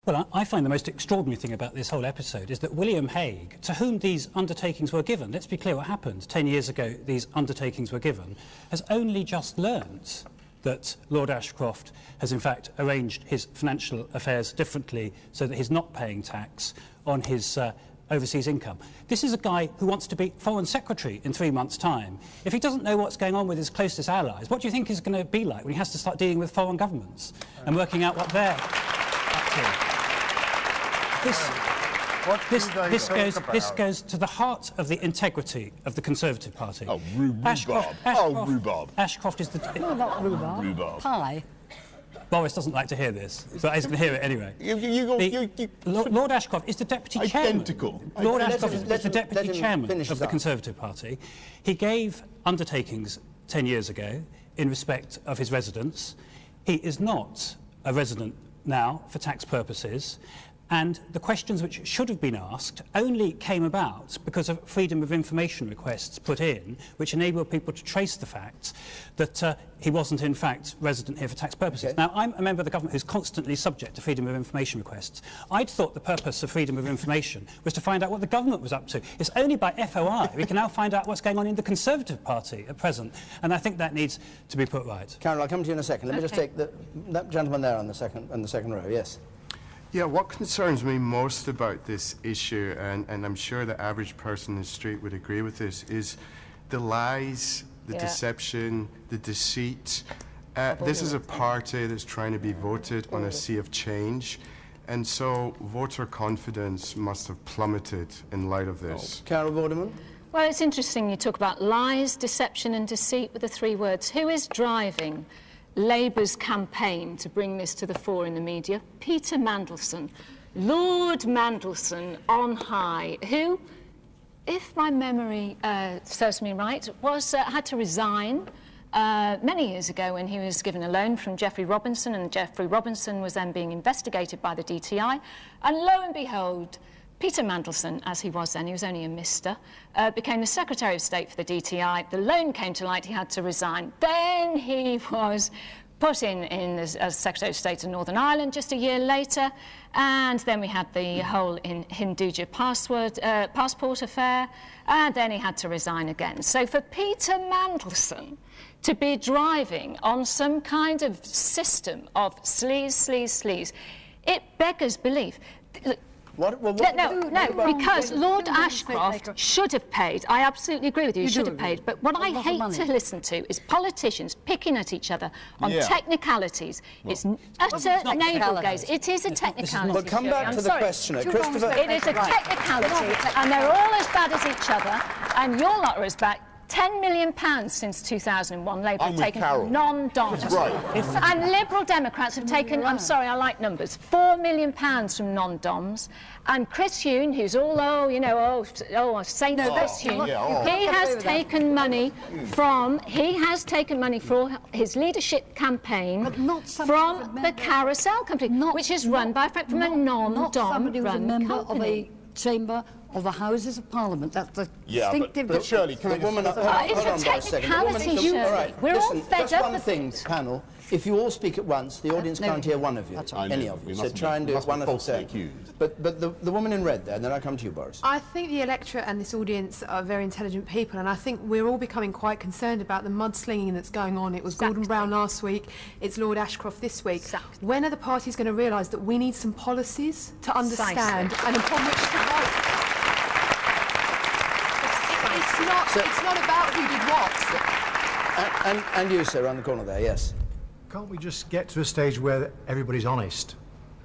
Well, I find the most extraordinary thing about this whole episode is that William Hague, to whom these undertakings were given, let's be clear what happened, 10 years ago these undertakings were given, has only just learnt that Lord Ashcroft has in fact arranged his financial affairs differently so that he's not paying tax on his overseas income. This is a guy who wants to be Foreign Secretary in 3 months' time. If he doesn't know what's going on with his closest allies, what do you think is going to be like when he has to start dealing with foreign governments and working out what they're up to? This goes to the heart of the integrity of the Conservative Party. Oh, rhubarb. Ashcroft is the... No, not rhubarb. Rhubarb. Pie. Boris doesn't like to hear this, but he's going to hear it anyway. Lord Ashcroft is the Deputy Chairman. Lord Ashcroft is the Deputy Chairman of the Conservative Party. He gave undertakings 10 years ago in respect of his residence. He is not a resident now for tax purposes. And the questions which should have been asked only came about because of freedom of information requests put in, which enabled people to trace the facts that he wasn't in fact resident here for tax purposes. Okay. Now, I'm a member of the government who's constantly subject to freedom of information requests. I'd thought the purpose of freedom of information was to find out what the government was up to. It's only by FOI we can now find out what's going on in the Conservative Party at present, and I think that needs to be put right. Carol, I'll come to you in a second. Let me just take that gentleman there on the second row. Yes. Yeah, what concerns me most about this issue, and I'm sure the average person in the street would agree with this, is the lies, the deception, the deceit. This is a party that's trying to be voted on a sea of change, and so voter confidence must have plummeted in light of this. Carol Vorderman? Well, it's interesting you talk about lies, deception and deceit with the three words. Who is driving Labour's campaign to bring this to the fore in the media? Peter Mandelson, Lord Mandelson on high, who, if my memory serves me right, was had to resign many years ago when he was given a loan from Geoffrey Robinson, and Geoffrey Robinson was then being investigated by the DTI, and lo and behold, Peter Mandelson, as he was then, he was only a mister, became the Secretary of State for the DTI. The loan came to light, he had to resign. Then he was put in as Secretary of State of Northern Ireland just a year later, and then we had the whole Hinduja passport affair, and then he had to resign again. So for Peter Mandelson to be driving on some kind of system of sleaze, it beggars belief. No, because Lord Ashcroft should have paid. I absolutely agree with you, he should have paid. But what I hate to listen to is politicians picking at each other on technicalities. It's utter navel-gaze. It is a technicality. But come back to the questioner. Christopher. It is a technicality, and they're all as bad as each other, and your lot are as bad. £10 million since 2001 Labour have taken from non-DOMs. And Liberal Democrats have taken, I'm sorry, I like numbers, £4 million from non-DOMs. And Chris Huhne, who's all, Saint Chris Huhne, he has taken money from, for his leadership campaign from the Carousel Company, which is run by from a non-DOM run company. Chamber of the Houses of Parliament. That's the distinctive... But Shirley, it's a technicality, Shirley. Right, we're all fed up one thing, panel. If you all speak at once, the audience can't hear one of you, any of you. So try and do it one at a time. But the woman in red there, and then I'll come to you, Boris. I think the electorate and this audience are very intelligent people, and I think we're all becoming quite concerned about the mudslinging that's going on. It was Gordon Brown last week, it's Lord Ashcroft this week. When are the parties going to realise that we need some policies to understand and upon which to vote? It's not about who did what. And you, sir, around the corner there, yes. Can't we just get to a stage where everybody's honest?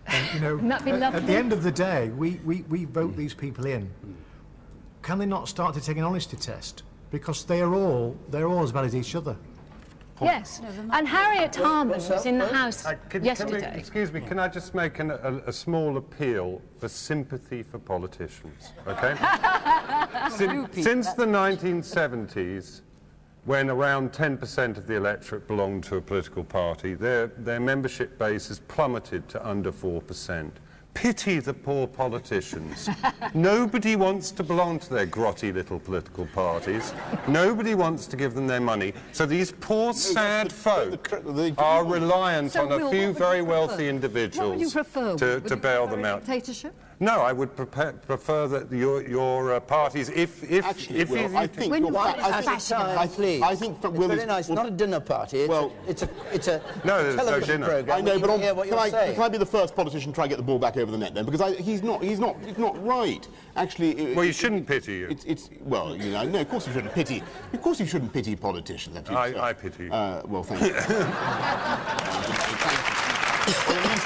And, you know, at the end of the day, we vote these people in. Can they not start to take an honesty test? Because they're all as bad as each other. Yes, and Harriet Harman was in the House yesterday. Excuse me, can I just make a small appeal for sympathy for politicians, okay? Since the 1970s, when around 10% of the electorate belonged to a political party, their membership base has plummeted to under 4%. pity the poor politicians. Nobody wants to belong to their grotty little political parties. Nobody wants to give them their money. So these poor, sad folk are reliant on a few very wealthy individuals to bail them out. Dictatorship? No, I would prefer that your parties, if I think very nice. Not a dinner party. It's a television program. I know, but can I be the first politician to try and get the ball back over the net then? Because he's not right. Actually, well, you shouldn't pity you. Well, you know, no, of course you shouldn't pity. Of course you shouldn't pity politicians. I pity you. Well, thank you. Well, at least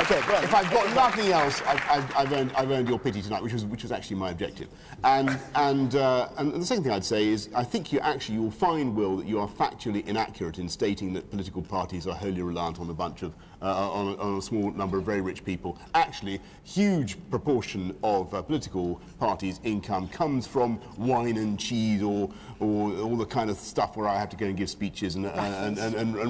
okay, well, if I've got nothing else, I've earned your pity tonight, which was actually my objective. And the second thing I'd say is, I think you'll find, Will, that you are factually inaccurate in stating that political parties are wholly reliant on a bunch of on a small number of very rich people. Actually, huge proportion of political parties' income comes from wine and cheese, or all the kind of stuff where I have to go and give speeches and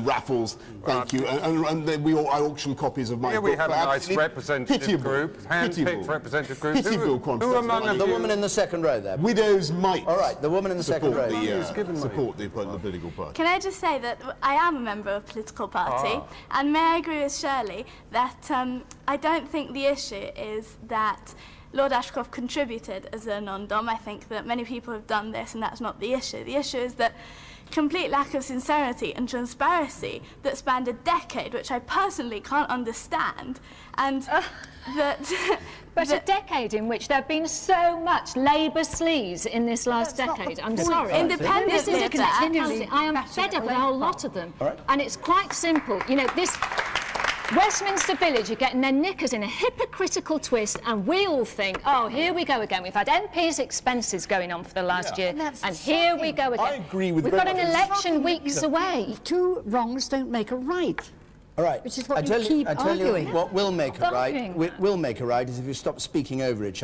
raffles. Thank you. And then I auction copies of my book. We have a nice representative group, hand-picked representative group. Who among them? The woman in the second row there. Widows might. All right, the woman in the second row. Support the political party. Can I just say that I am a member of a political party, and may I agree with Shirley that I don't think the issue is that Lord Ashcroft contributed as a non-dom. I think that many people have done this, and that's not the issue. The issue is that complete lack of sincerity and transparency that spanned a decade, which I personally can't understand, and But a decade in which there have been so much Labour sleaze in this last decade. I'm sorry. This is a continually. I am fed up with a whole lot of them. And it's quite simple. You know, this Westminster Village are getting their knickers in a hypocritical twist, and we all think, oh, here we go again. We've had MPs' expenses going on for the last year, and here we go again. I agree with We've got an election weeks away. Two wrongs don't make a right. All right. Which is what you keep arguing. What will make a right is if you stop speaking over each other.